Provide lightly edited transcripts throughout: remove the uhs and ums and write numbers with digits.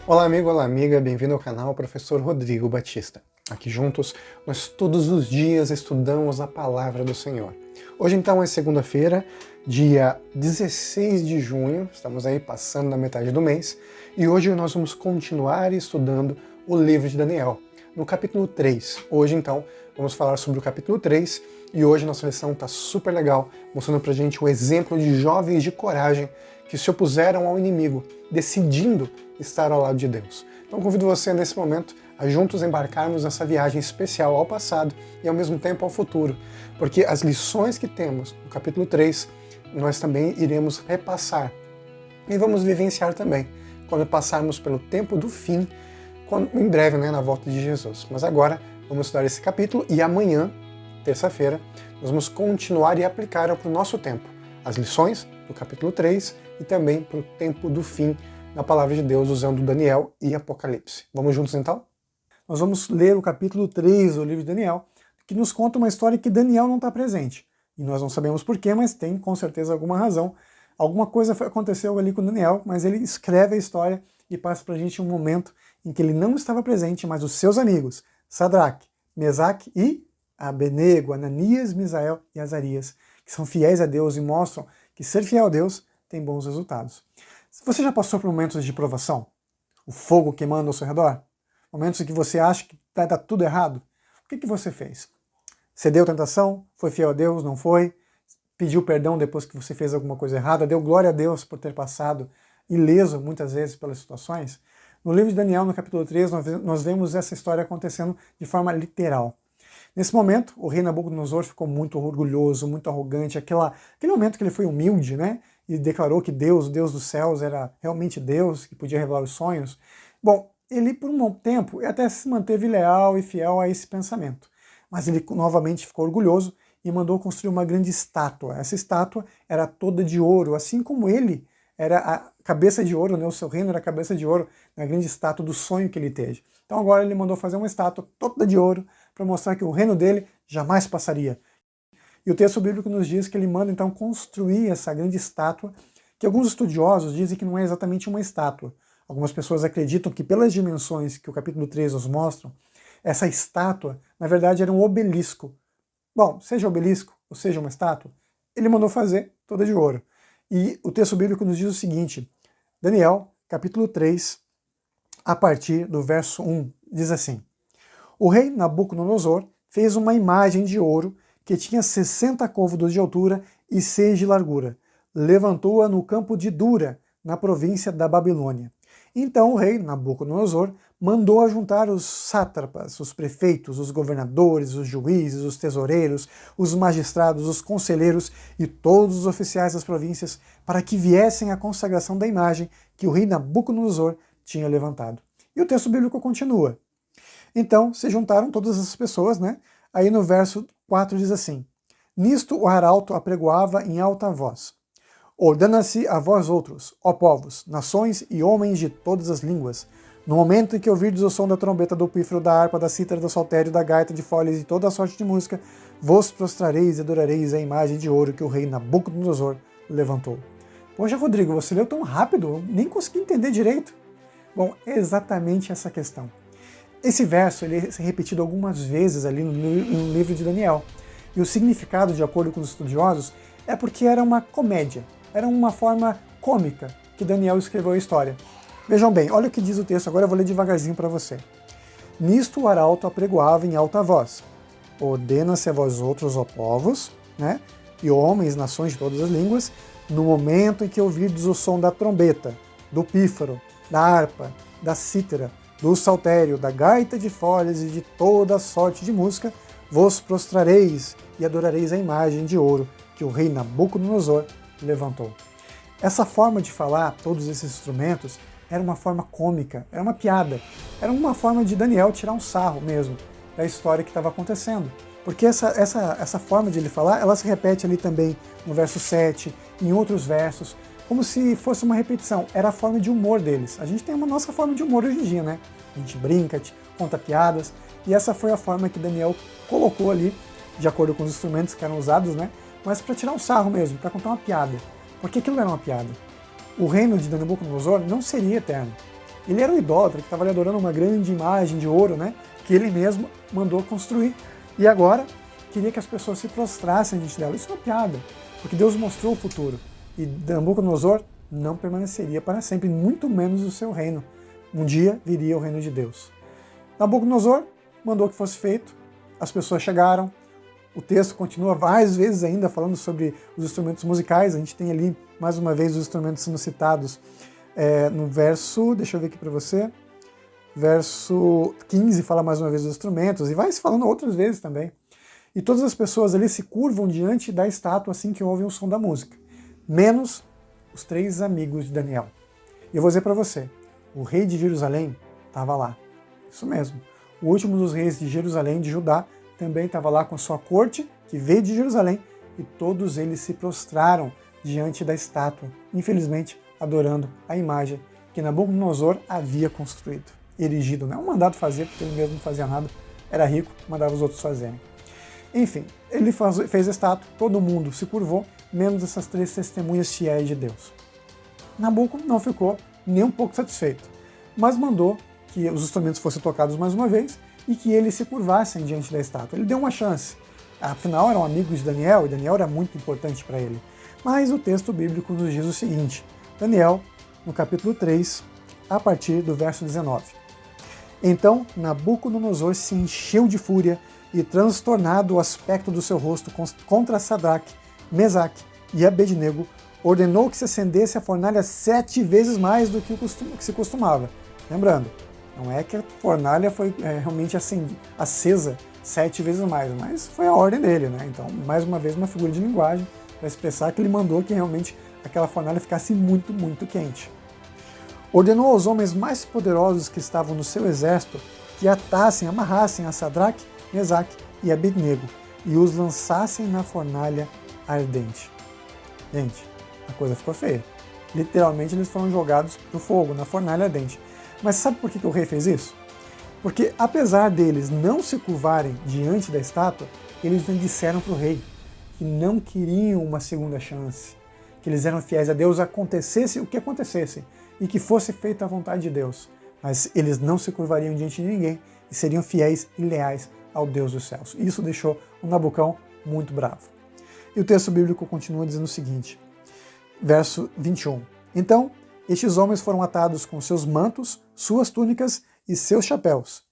Olá amigo, olá amiga, bem-vindo ao canal Professor Rodrigo Batista. Aqui juntos, nós todos os dias estudamos a Palavra do Senhor. Hoje então é segunda-feira, dia 16 de junho, estamos aí passando da metade do mês, e hoje nós vamos continuar estudando o livro de Daniel, no capítulo 3. Hoje então, vamos falar sobre o capítulo 3, e hoje nossa lição está super legal, mostrando pra gente o exemplo de jovens de coragem que se opuseram ao inimigo, decidindo estar ao lado de Deus. Então convido você nesse momento a juntos embarcarmos nessa viagem especial ao passado e ao mesmo tempo ao futuro, porque as lições que temos no capítulo 3 nós também iremos repassar e vamos vivenciar também quando passarmos pelo tempo do fim, em breve, na volta de Jesus. Mas agora vamos estudar esse capítulo e amanhã, terça-feira, nós vamos continuar e aplicar para o nosso tempo as lições do capítulo 3 e também para o tempo do fim na palavra de Deus usando Daniel e Apocalipse. Vamos juntos então? Nós vamos ler o capítulo 3 do livro de Daniel, que nos conta uma história que Daniel não está presente. E nós não sabemos porquê, mas tem com certeza alguma razão. Alguma coisa aconteceu ali com Daniel, mas ele escreve a história e passa para a gente um momento em que ele não estava presente, mas os seus amigos, Sadraque, Mesaque e Abednego, Ananias, Misael e Azarias, que são fiéis a Deus e mostram que ser fiel a Deus tem bons resultados. Você já passou por momentos de provação? O fogo queimando ao seu redor? Momentos em que você acha que vai dar tudo errado? O que você fez? Cedeu à tentação? Foi fiel a Deus? Não foi? Pediu perdão depois que você fez alguma coisa errada? Deu glória a Deus por ter passado ileso muitas vezes pelas situações? No livro de Daniel, no capítulo 3, nós vemos essa história acontecendo de forma literal. Nesse momento, o rei Nabucodonosor ficou muito orgulhoso, muito arrogante, aquele momento que ele foi humilde, né? E declarou que Deus, o Deus dos céus, era realmente Deus, que podia revelar os sonhos. Bom, ele por um bom tempo até se manteve leal e fiel a esse pensamento. Mas ele novamente ficou orgulhoso e mandou construir uma grande estátua. Essa estátua era toda de ouro, assim como ele era a cabeça de ouro, né? O seu reino era a cabeça de ouro, na grande estátua do sonho que ele teve. Então agora ele mandou fazer uma estátua toda de ouro para mostrar que o reino dele jamais passaria. E o texto bíblico nos diz que ele manda então construir essa grande estátua, que alguns estudiosos dizem que não é exatamente uma estátua. Algumas pessoas acreditam que pelas dimensões que o capítulo 3 nos mostram, essa estátua, na verdade, era um obelisco. Bom, seja obelisco ou seja uma estátua, ele mandou fazer toda de ouro. E o texto bíblico nos diz o seguinte, Daniel, capítulo 3, a partir do verso 1, diz assim: O rei Nabucodonosor fez uma imagem de ouro que tinha 60 côvados de altura e 6 de largura. Levantou-a no campo de Dura, na província da Babilônia. Então o rei Nabucodonosor mandou ajuntar os sátrapas, os prefeitos, os governadores, os juízes, os tesoureiros, os magistrados, os conselheiros e todos os oficiais das províncias para que viessem à consagração da imagem que o rei Nabucodonosor tinha levantado. E o texto bíblico continua. Então se juntaram todas as pessoas, né? Aí no verso 4 diz assim: Nisto o arauto apregoava em alta voz: Ordena-se a vós outros, ó povos, nações e homens de todas as línguas, no momento em que ouvirdes o som da trombeta, do pífaro, da harpa, da cítara, do saltério, da gaita, de folhas e toda a sorte de música, vos prostrareis e adorareis a imagem de ouro que o rei Nabucodonosor levantou. Poxa, Rodrigo, você leu tão rápido, eu nem consegui entender direito. Bom, é exatamente essa questão. Esse verso ele é repetido algumas vezes ali no livro de Daniel. E o significado, de acordo com os estudiosos, é porque era uma comédia, era uma forma cômica que Daniel escreveu a história. Vejam bem, olha o que diz o texto, agora eu vou ler devagarzinho para você. Nisto o arauto apregoava em alta voz: Ordena-se a vós outros, ó povos, né, e homens, nações de todas as línguas, no momento em que ouvirdes o som da trombeta, do pífaro, da harpa, da cítara, do saltério, da gaita de folhas e de toda a sorte de música, vos prostrareis e adorareis a imagem de ouro que o rei Nabucodonosor levantou. Essa forma de falar, todos esses instrumentos, era uma forma cômica, era uma piada, era uma forma de Daniel tirar um sarro mesmo da história que estava acontecendo. Porque essa forma de ele falar, ela se repete ali também no verso 7, em outros versos, como se fosse uma repetição, era a forma de humor deles. A gente tem uma nossa forma de humor hoje em dia, né? A gente brinca, conta piadas, e essa foi a forma que Daniel colocou ali, de acordo com os instrumentos que eram usados, né? Mas para tirar um sarro mesmo, para contar uma piada. Porque aquilo era uma piada. O reino de Nabucodonosor não seria eterno. Ele era um idólatra que estava ali adorando uma grande imagem de ouro, né, que ele mesmo mandou construir. E agora queria que as pessoas se prostrassem diante dela. Isso é uma piada, porque Deus mostrou o futuro. E Nabucodonosor não permaneceria para sempre, muito menos o seu reino. Um dia viria o reino de Deus. Nabucodonosor mandou que fosse feito, as pessoas chegaram, o texto continua várias vezes ainda falando sobre os instrumentos musicais, a gente tem ali, mais uma vez, os instrumentos sendo citados no verso, deixa eu ver aqui para você, verso 15 fala mais uma vez dos instrumentos, e vai se falando outras vezes também. E todas as pessoas ali se curvam diante da estátua assim que ouvem o som da música, menos os 3 amigos de Daniel. E eu vou dizer para você, o rei de Jerusalém estava lá, isso mesmo. O último dos reis de Jerusalém, de Judá, também estava lá com sua corte, que veio de Jerusalém, e todos eles se prostraram diante da estátua, infelizmente adorando a imagem que Nabucodonosor havia construído, erigido, não mandado fazer, porque ele mesmo não fazia nada, era rico, mandava os outros fazerem. Enfim, ele fez a estátua, todo mundo se curvou, menos essas 3 testemunhas fiéis de Deus. Nabucodonosor não ficou nem um pouco satisfeito, mas mandou que os instrumentos fossem tocados mais uma vez e que eles se curvassem diante da estátua. Ele deu uma chance. Afinal, eram amigos de Daniel, e Daniel era muito importante para ele. Mas o texto bíblico nos diz o seguinte, Daniel, no capítulo 3, a partir do verso 19. Então Nabucodonosor se encheu de fúria e, transtornado o aspecto do seu rosto contra Sadraque, Mesaque e Abednego, ordenou que se acendesse a fornalha 7 vezes mais do que se costumava. Lembrando, não é que a fornalha foi realmente acesa 7 vezes mais, mas foi a ordem dele, né? Então, mais uma vez, uma figura de linguagem para expressar que ele mandou que realmente aquela fornalha ficasse muito, muito quente. Ordenou aos homens mais poderosos que estavam no seu exército que amarrassem a Sadraque, Mesaque e Abednego e os lançassem na fornalha ardente. Gente, a coisa ficou feia. Literalmente eles foram jogados para o fogo, na fornalha ardente. Mas sabe por que o rei fez isso? Porque apesar deles não se curvarem diante da estátua, eles disseram para o rei que não queriam uma segunda chance, que eles eram fiéis a Deus, acontecesse o que acontecesse, e que fosse feita a vontade de Deus. Mas eles não se curvariam diante de ninguém e seriam fiéis e leais ao Deus dos céus. Isso deixou o Nabucão muito bravo. E o texto bíblico continua dizendo o seguinte, verso 21. Então, estes homens foram atados com seus mantos, suas túnicas e seus chapéus,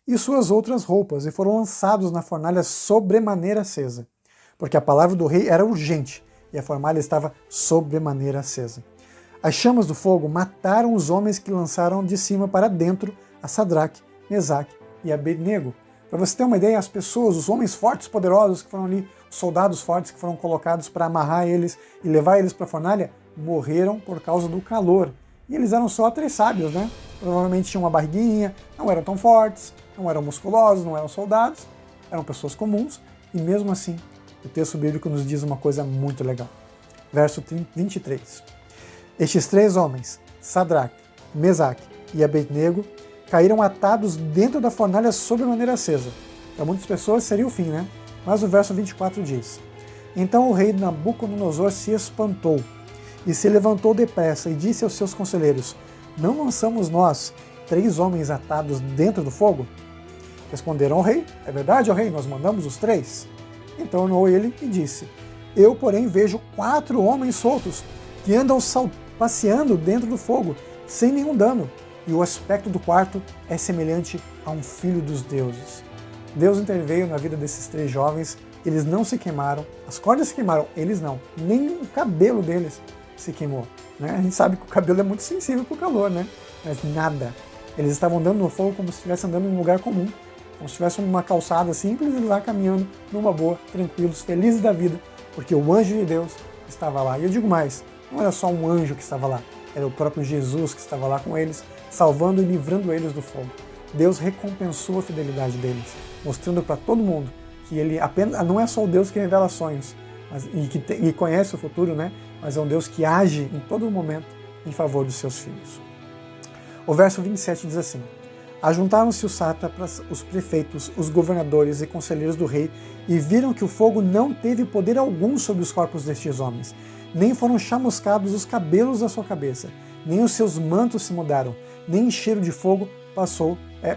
e suas outras roupas, e foram lançados na fornalha sobremaneira acesa, porque a palavra do rei era urgente, e a fornalha estava sobremaneira acesa. As chamas do fogo mataram os homens que lançaram de cima para dentro a Sadraque, Mesaque e Abednego. Para você ter uma ideia, as pessoas, os homens fortes, poderosos que foram ali, os soldados fortes que foram colocados para amarrar eles e levar eles para a fornalha, morreram por causa do calor. E eles eram só 3 sábios, né? Provavelmente tinham uma barriguinha, não eram tão fortes, não eram musculosos, não eram soldados, eram pessoas comuns, e mesmo assim, o texto bíblico nos diz uma coisa muito legal. Verso 23. Estes 3 homens, Sadraque, Mesaque e Abednego, caíram atados dentro da fornalha sobremaneira acesa. Para muitas pessoas seria o fim, né? Mas o verso 24 diz, então o rei Nabucodonosor se espantou e se levantou depressa e disse aos seus conselheiros, não lançamos nós 3 homens atados dentro do fogo? Responderam ao rei, é verdade, ó rei, nós mandamos os 3. Então orou ele e disse, eu, porém, vejo 4 homens soltos que andam passeando dentro do fogo, sem nenhum dano, e o aspecto do quarto é semelhante a um filho dos deuses. Deus interveio na vida desses 3 jovens, eles não se queimaram, as cordas se queimaram, eles não, nem o cabelo deles se queimou. Né? A gente sabe que o cabelo é muito sensível para o calor, né? Mas nada. Eles estavam andando no fogo como se estivessem andando em um lugar comum, como se tivessem uma calçada simples e lá caminhando numa boa, tranquilos, felizes da vida, porque o anjo de Deus estava lá. E eu digo mais, não era só um anjo que estava lá, era o próprio Jesus que estava lá com eles, salvando e livrando eles do fogo. Deus recompensou a fidelidade deles, mostrando para todo mundo que ele apenas não é só o Deus que revela sonhos e conhece o futuro, né? Mas é um Deus que age em todo momento em favor dos seus filhos. O verso 27 diz assim, ajuntaram-se os sátrapas, os prefeitos, os governadores e conselheiros do rei e viram que o fogo não teve poder algum sobre os corpos destes homens, nem foram chamuscados os cabelos da sua cabeça, nem os seus mantos se mudaram, nem cheiro de fogo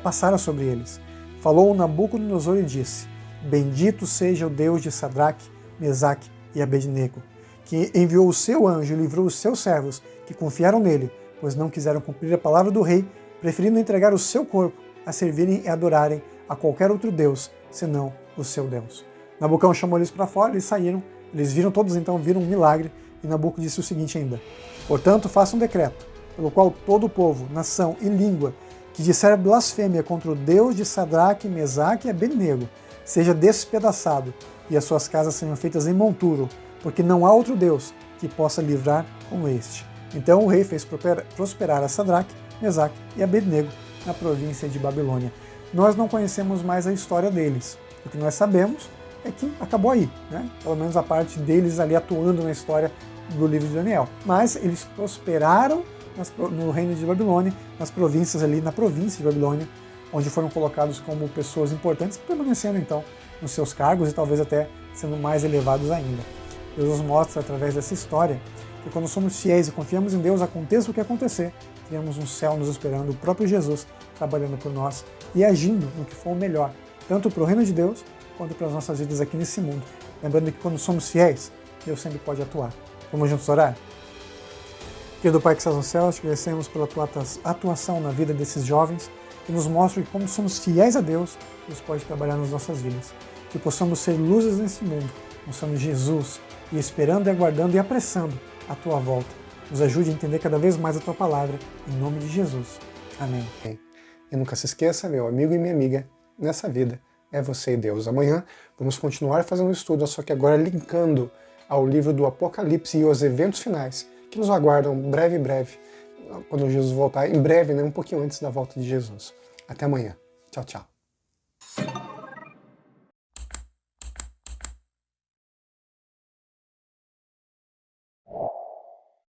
passara sobre eles. Falou Nabucodonosor e disse: Bendito seja o Deus de Sadraque, Mesaque e Abednego, que enviou o seu anjo e livrou os seus servos, que confiaram nele, pois não quiseram cumprir a palavra do rei, preferindo entregar o seu corpo a servirem e adorarem a qualquer outro Deus, senão o seu Deus. Nabucão chamou eles para fora, eles saíram, eles viram todos então, viram um milagre, e Nabuco disse o seguinte ainda: Portanto, faça um decreto, pelo qual todo o povo, nação e língua que disser blasfêmia contra o Deus de Sadraque, Mesaque e Abednego seja despedaçado, e as suas casas sejam feitas em monturo, porque não há outro Deus que possa livrar como este. Então o rei fez prosperar a Sadraque, Mesaque e Abednego na província de Babilônia. Nós não conhecemos mais a história deles. O que nós sabemos é que acabou aí, né? Pelo menos a parte deles ali atuando na história do livro de Daniel. Mas eles prosperaram no reino de Babilônia, nas províncias ali, na província de Babilônia, onde foram colocados como pessoas importantes, permanecendo então nos seus cargos e talvez até sendo mais elevados ainda. Deus nos mostra através dessa história que quando somos fiéis e confiamos em Deus, aconteça o que acontecer, temos um céu nos esperando, o próprio Jesus trabalhando por nós e agindo no que for o melhor, tanto para o reino de Deus quanto para as nossas vidas aqui nesse mundo. Lembrando que quando somos fiéis, Deus sempre pode atuar. Vamos juntos orar? Querido Pai que estás nos céus, te agradecemos pela tua atuação na vida desses jovens, que nos mostra que como somos fiéis a Deus, Deus pode trabalhar nas nossas vidas. Que possamos ser luzes nesse mundo, mostrando Jesus e esperando e aguardando e apressando a tua volta. Nos ajude a entender cada vez mais a tua palavra, em nome de Jesus. Amém. E nunca se esqueça, meu amigo e minha amiga, nessa vida é você e Deus. Amanhã vamos continuar fazendo o estudo, só que agora linkando ao livro do Apocalipse e os eventos finais, que nos aguardam breve, quando Jesus voltar, em breve, né, um pouquinho antes da volta de Jesus. Até amanhã. Tchau, tchau.